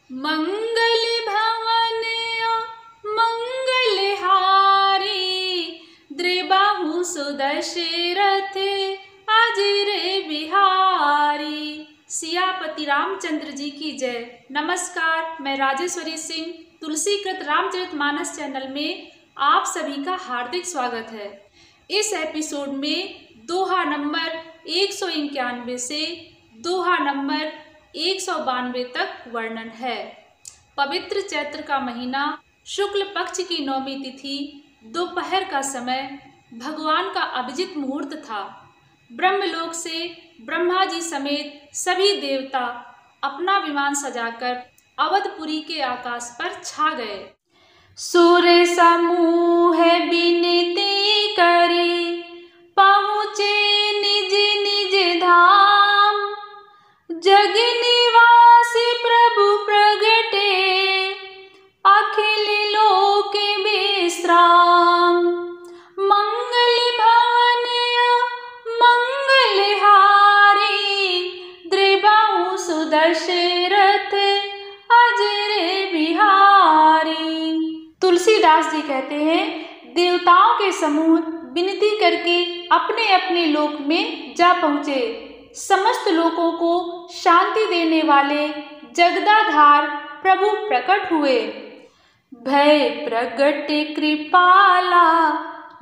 मंगल भवन मंगलहारी, द्रिबाहु सुदशरथ अजिर बिहारी। सियापति रामचंद्र जी की जय। नमस्कार, मैं राजेश्वरी सिंह तुलसीकृत रामचरितमानस चैनल में आप सभी का हार्दिक स्वागत है। इस एपिसोड में दोहा नंबर 191 से दोहा नंबर 192 तक वर्णन है। पवित्र चैत्र का महीना, शुक्ल पक्ष की नौमी तिथि, दोपहर का समय, भगवान का अभिजित मुहूर्त था। ब्रह्मलोक से ब्रह्मा जी समेत सभी देवता अपना विमान सजाकर अवधपुरी के आकाश पर छा गए। सूर्य समूह विनती करे, पहुँचे निज निज धाम। जग निवासी प्रभु प्रगटे, अखिल लोक विश्राम। मंगल भवन मंगलहारी, द्रिबाहु सुदशरथ अजिर बिहारी। तुलसीदास जी कहते हैं, देवताओं के समूह विनती करके अपने अपने लोक में जा पहुँचे। समस्त लोकों को शांति देने वाले जगदाधार प्रभु प्रकट हुए। भय प्रगट कृपाला,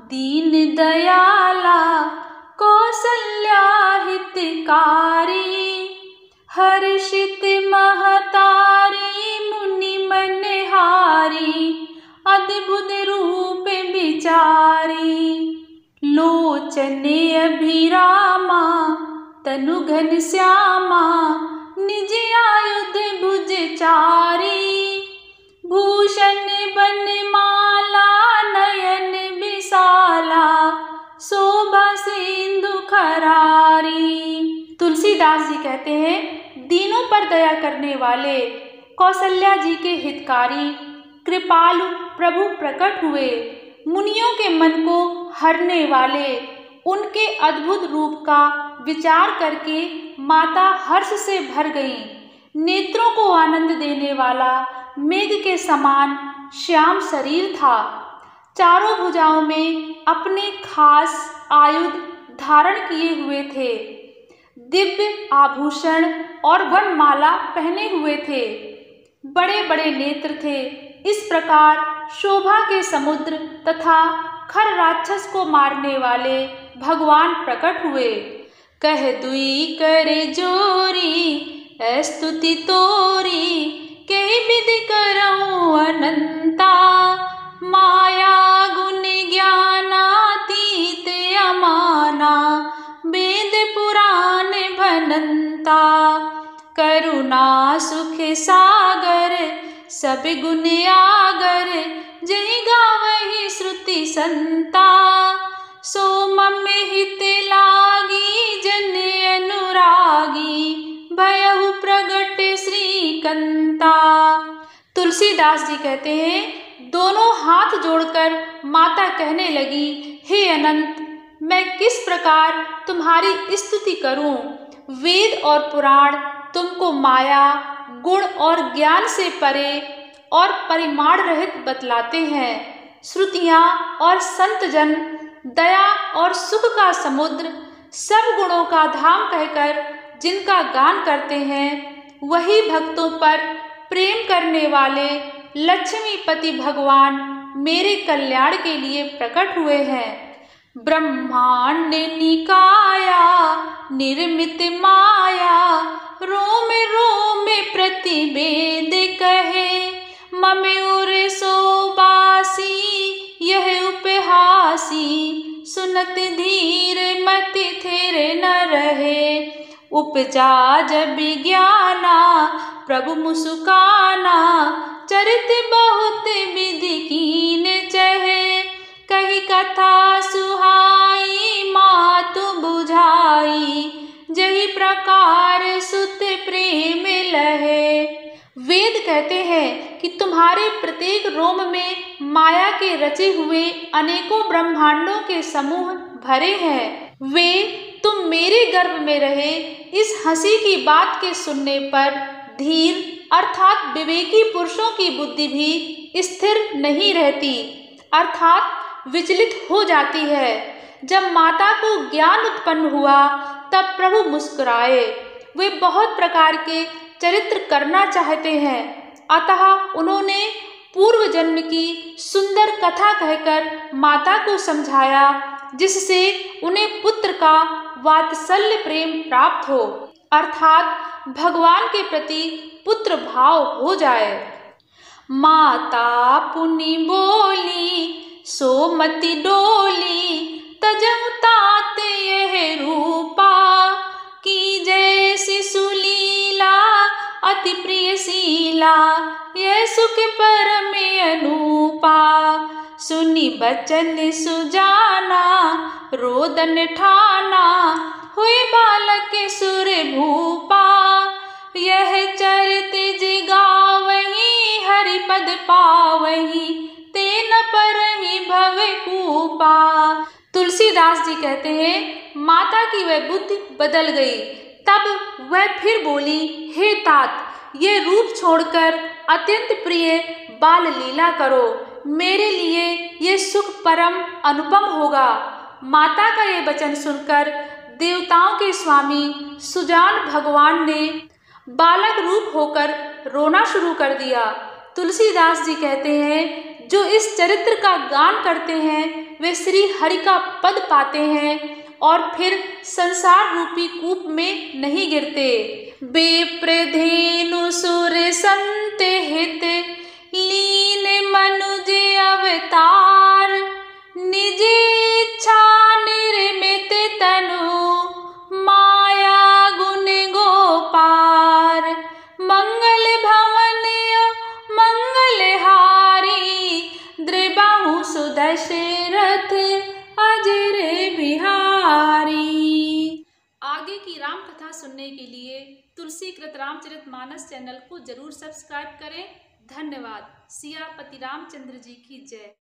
दीन दयाला, कौसल्या हितकारी। हर्षित महतारी, मुनि मनहारी, अद्भुत रूप विचारी। लोचन अभिरामा, तनु घन श्यामा, निज आयुध भुज चारी। भूषण बनमाला, नयन विशाला, शोभा सिंधु खरारी। तुलसीदास जी कहते हैं, दीनों पर दया करने वाले कौशल्या जी के हितकारी कृपालु प्रभु प्रकट हुए। मुनियों के मन को हरने वाले उनके अद्भुत रूप का विचार करके माता हर्ष से भर गईं। नेत्रों को आनंद देने वाला मेघ के समान श्याम शरीर था। चारों भुजाओं में अपने खास आयुध धारण किए हुए थे। दिव्य आभूषण और वनमाला पहने हुए थे। बड़े बड़े नेत्र थे। इस प्रकार शोभा के समुद्र तथा खर राक्षस को मारने वाले भगवान प्रकट हुए। कह दुई करे जोरी, स्तुति तोरी, कही विधि करऊं अनंता। माया गुण ज्ञानातीत अमाना, वेद पुराण भनंता। करुणा सुख सागर, सब गुण आगर, जहि गावहि श्रुति संता। सो मम हित लागी, जन अनुरागी, भयहु प्रगट श्रीकंता। तुलसीदास जी कहते हैं, दोनों हाथ जोड़कर माता कहने लगी, हे अनंत, मैं किस प्रकार तुम्हारी स्तुति करूं। वेद और पुराण तुमको माया, गुण और ज्ञान से परे और परिमाण रहित बतलाते हैं। श्रुतियाँ और संत जन दया और सुख का समुद्र, सब गुणों का धाम कहकर जिनका गान करते हैं, वही भक्तों पर प्रेम करने वाले लक्ष्मीपति भगवान मेरे कल्याण के लिए प्रकट हुए हैं। ब्रह्मांड निकाया, निर्मित माया, रोम रोम प्रतिवेद कहे। ममयूर सोबासी, यह उपहासी, सुनत धीर मति थिर न रहे। उपजा जब ज्ञाना, प्रभु मुस्काना, चरित बहुत विधि कीन चहे। कही कथा सुहाई, मातु बुझाई, जही प्रकार सुत प्रेम लहे। वेद कहते हैं कि तुम्हारे प्रत्येक रोम में माया के रचे हुए अनेकों ब्रह्मांडों के समूह भरे हैं। वे तुम मेरे गर्भ में रहे इस हंसी की बात के सुनने पर धीर अर्थात विवेकी पुरुषों की बुद्धि भी स्थिर नहीं रहती, अर्थात विचलित हो जाती है। जब माता को ज्ञान उत्पन्न हुआ तब प्रभु मुस्कुराए। वे बहुत प्रकार के चरित्र करना चाहते हैं, अतः उन्होंने पूर्व जन्म की सुंदर कथा कहकर माता को समझाया, जिससे उन्हें पुत्र का वात्सल्य प्रेम प्राप्त हो, अर्थात भगवान के प्रति पुत्र भाव हो जाए। माता पुनि बोली सोमति डोली, तजहु तात यह रूपा, की जैसी सुलीला अति प्रियशीला, यह सुख परम अनूपा। सुनी बचन सुजाना रोदन ठाना, हुए बालक सुर भूपा, यह चरित जिगावही हरिपद पावही, तेन परहि भव कूपा। तुलसीदास जी कहते हैं, माता की वह बुद्धि बदल गई। तब वह फिर बोली, हे तात, ये रूप छोड़कर अत्यंत प्रिय बाल लीला करो, मेरे लिए ये सुख परम अनुपम होगा। माता का ये वचन सुनकर देवताओं के स्वामी सुजान भगवान ने बालक रूप होकर रोना शुरू कर दिया। तुलसीदास जी कहते हैं, जो इस चरित्र का गान करते हैं वे श्री हरि का पद पाते हैं और फिर संसार रूपी कूप में नहीं गिरते। बेप्रधेनु सुर संत हित, लीन मनुज अवतार, निज इच्छा निर्मित तनु, माया गुण गोपार, मंगल भवन मंगलहारी, द्रिबाहु सुदशरथ अजर बिहारी। आगे की राम कथा सुनने के लिए तुलसीकृत रामचरितमानस चैनल को जरूर सब्सक्राइब करें। धन्यवाद। सियापति रामचंद्र जी की जय।